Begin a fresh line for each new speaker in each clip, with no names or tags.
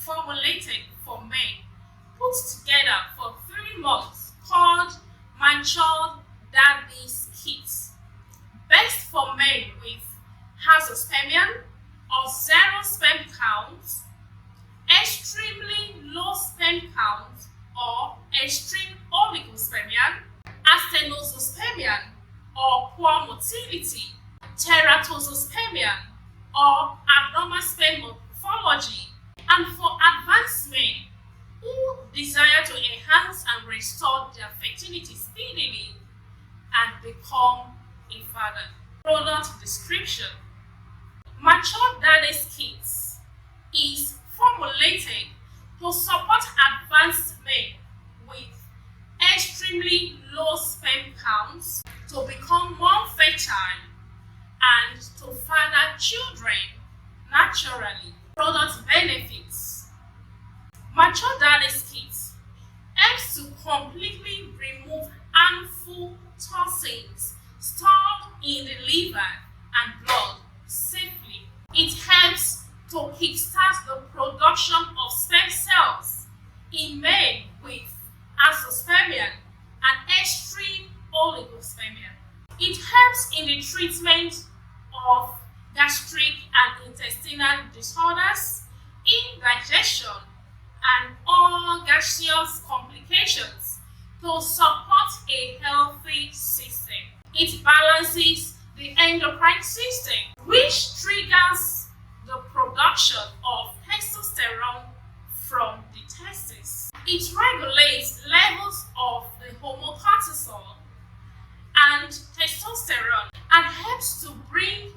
formulated for men, put together for 3 months, called matured daddy's kits. Best for men with azoospermian or 0 sperm count, extremely low sperm count or extreme oligospermian, asthenospermian or poor motility, teratospermian or abnormal sperm morphology, and for advanced men who desire to enhance and restore their fertility speedily and become a father. Product description: Mature Daddy's Kits is formulated to support advanced men with extremely low sperm counts to become more fertile and to father children naturally. Product benefits: Mature Daddy's Kits helps to completely remove harmful toxins stored in the liver and blood safely. It helps to kickstart the production of stem cells in men with azoospermia and extreme oligospermia. It helps in the treatment of gastric and intestinal disorders, indigestion, and all gaseous complications to support a healthy system. It balances the endocrine system, which triggers the production of testosterone from the testes. It regulates levels of the hormone cortisol and testosterone and helps to bring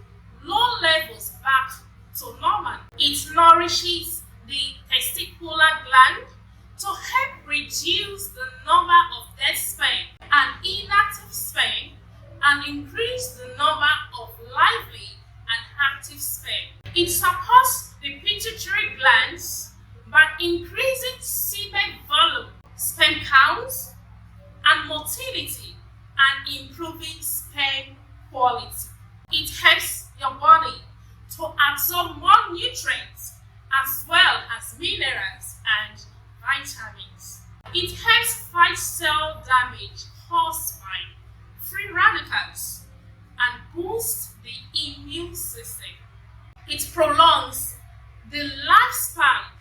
low levels back to normal. It nourishes the testicular gland to help reduce the number of dead sperm and inactive sperm and increase the number of lively and active sperm. It supports the pituitary glands by increasing semen volume, sperm counts, and motility, and improving sperm quality. It helps your body to absorb more nutrients as well as minerals and vitamins. It helps fight cell damage caused by free radicals and boosts the immune system. It prolongs the lifespan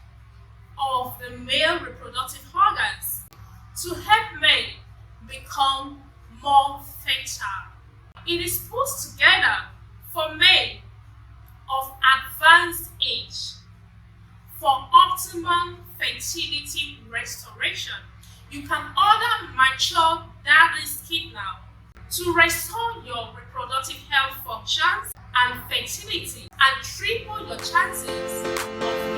of the male reproductive organs to help men become more fertile. It is put together for men of advanced age for optimum fertility restoration. You can order Mature Daddy's Kit now to restore your reproductive health functions and fertility and triple your chances of